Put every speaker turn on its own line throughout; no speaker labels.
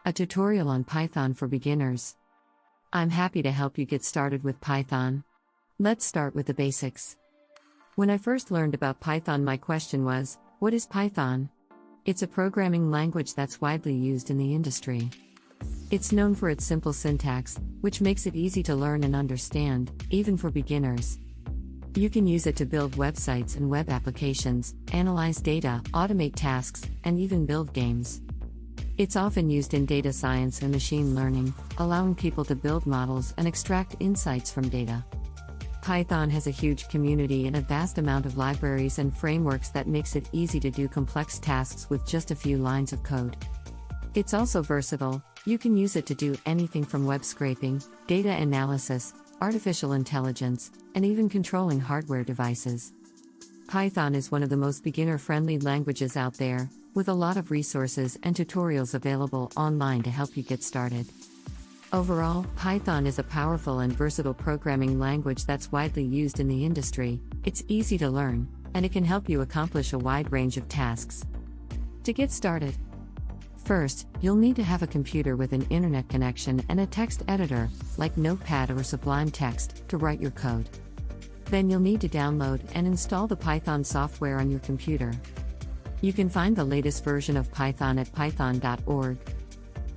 A tutorial on Python for beginners. I'm happy to help you get started with Python. Let's start with the basics. When I first learned about Python, my question was, what is Python? It's a programming language that's widely used in the industry. It's known for its simple syntax, which makes it easy to learn and understand, even for beginners. You can use it to build websites and web applications, analyze data, automate tasks, and even build games. It's often used in data science and machine learning, allowing people to build models and extract insights from data. Python has a huge community and a vast amount of libraries and frameworks that makes it easy to do complex tasks with just a few lines of code. It's also versatile. You can use it to do anything from web scraping, data analysis, artificial intelligence, and even controlling hardware devices. Python is one of the most beginner-friendly languages out there, with a lot of resources and tutorials available online to help you get started. Overall, Python is a powerful and versatile programming language that's widely used in the industry. It's easy to learn, and it can help you accomplish a wide range of tasks. To get started, first, you'll need to have a computer with an internet connection and a text editor, like Notepad or Sublime Text, to write your code. Then you'll need to download and install the Python software on your computer. You can find the latest version of Python at python.org.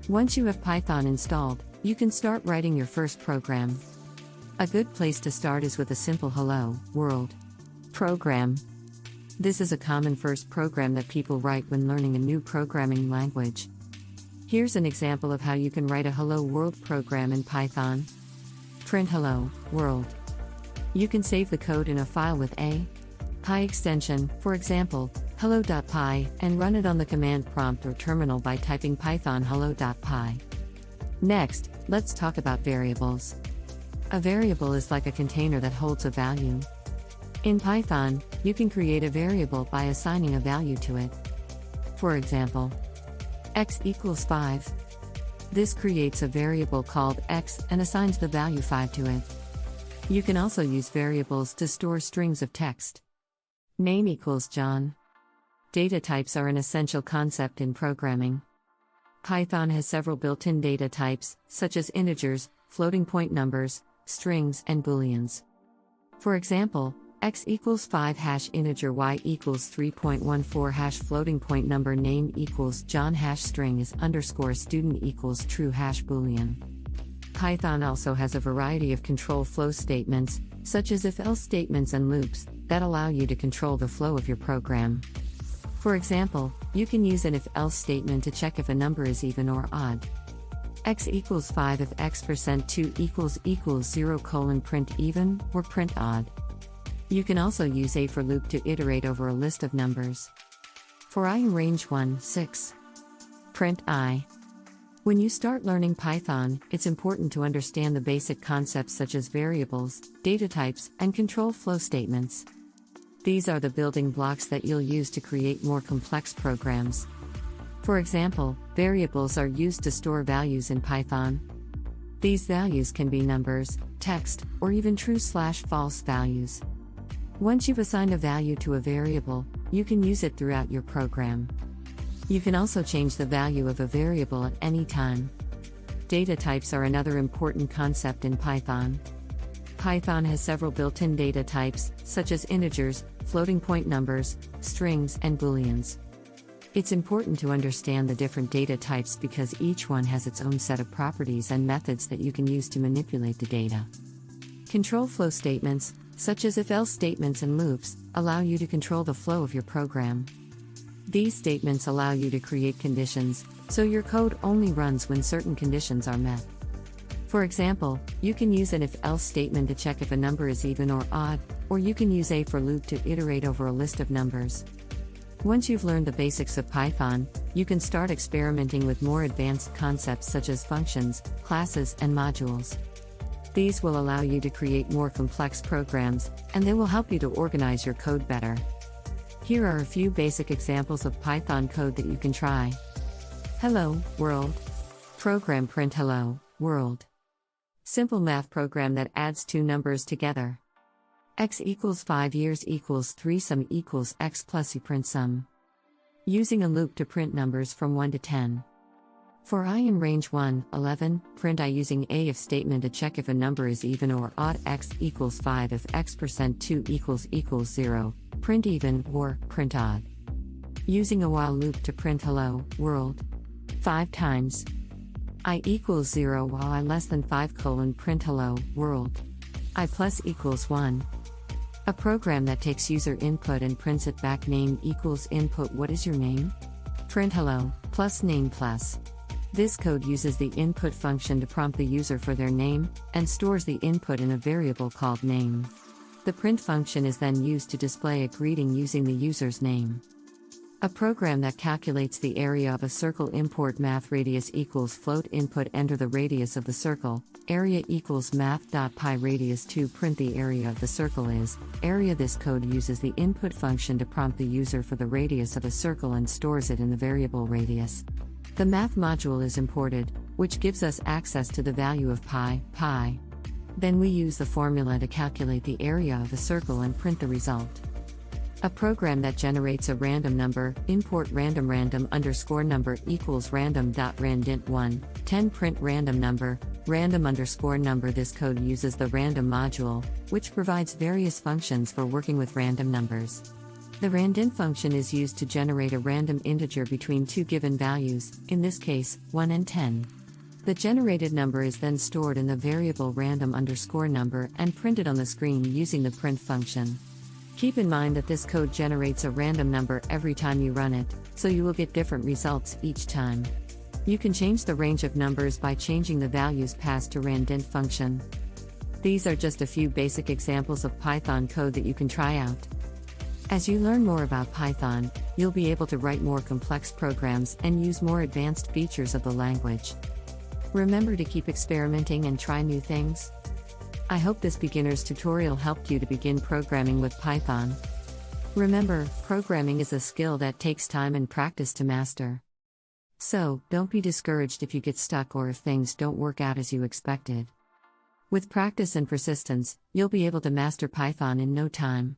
Once you have Python installed, you can start writing your first program. A good place to start is with a simple Hello, World program. This is a common first program that people write when learning a new programming language. Here's an example of how you can write a Hello World program in Python. Print Hello World. You can save the code in a file with a Py extension, for example, hello.py, and run it on the command prompt or terminal by typing python hello.py. Next, let's talk about variables. A variable is like a container that holds a value. In Python, you can create a variable by assigning a value to it. For example, x equals 5. This creates a variable called x and assigns the value 5 to it. You can also use variables to store strings of text. Name equals John. Data types are an essential concept in programming. Python has several built-in data types, such as integers, floating point numbers, strings, and booleans. For example, x equals 5 hash integer y equals 3.14 hash floating point number name equals John hash string is underscore student equals true hash boolean. Python also has a variety of control flow statements, such as if-else statements and loops, that allow you to control the flow of your program. For example, you can use an if-else statement to check if a number is even or odd. X equals 5 if x%2 equals 0 print even, or print odd. You can also use a for loop to iterate over a list of numbers. For I in range 1, 6. Print I. When you start learning Python, it's important to understand the basic concepts such as variables, data types, and control flow statements. These are the building blocks that you'll use to create more complex programs. For example, variables are used to store values in Python. These values can be numbers, text, or even true/false values. Once you've assigned a value to a variable, you can use it throughout your program. You can also change the value of a variable at any time. Data types are another important concept in Python. Python has several built-in data types, such as integers, floating point numbers, strings, and booleans. It's important to understand the different data types because each one has its own set of properties and methods that you can use to manipulate the data. Control flow statements, such as if-else statements and loops, allow you to control the flow of your program. These statements allow you to create conditions, so your code only runs when certain conditions are met. For example, you can use an if-else statement to check if a number is even or odd, or you can use a for loop to iterate over a list of numbers. Once you've learned the basics of Python, you can start experimenting with more advanced concepts such as functions, classes, and modules. These will allow you to create more complex programs, and they will help you to organize your code better. Here are a few basic examples of Python code that you can try. Hello, World. Program print Hello, World. Simple math program that adds two numbers together. X equals 5 years equals 3 sum equals x plus y print sum. Using a loop to print numbers from 1 to 10. For I in range 1, 11, print I using a if statement to check if a number is even or odd x equals 5 if x% 2 equals 0, print even, or print odd. Using a while loop to print hello, world. 5 times. I equals 0 while I less than 5 print hello, world. I plus equals 1. A program that takes user input and prints it back. Name equals input. What is your name? Print hello, plus name plus. This code uses the input function to prompt the user for their name, and stores the input in a variable called name. The print function is then used to display a greeting using the user's name. A program that calculates the area of a circle. Import math radius equals float input. Enter the radius of the circle, area equals math.pi radius 2. Print the area of the circle is area. This code uses the input function to prompt the user for the radius of a circle and stores it in the variable radius. The math module is imported, which gives us access to the value of pi. Then we use the formula to calculate the area of a circle and print the result. A program that generates a random number, import random number equals random.randint1, 10 print random number, random_number. This code uses the random module, which provides various functions for working with random numbers. The randint function is used to generate a random integer between two given values, in this case, 1 and 10. The generated number is then stored in the variable random_number and printed on the screen using the print function. Keep in mind that this code generates a random number every time you run it, so you will get different results each time. You can change the range of numbers by changing the values passed to randint function. These are just a few basic examples of Python code that you can try out. As you learn more about Python, you'll be able to write more complex programs and use more advanced features of the language. Remember to keep experimenting and try new things. I hope this beginner's tutorial helped you to begin programming with Python. Remember, programming is a skill that takes time and practice to master. So, don't be discouraged if you get stuck or if things don't work out as you expected. With practice and persistence, you'll be able to master Python in no time.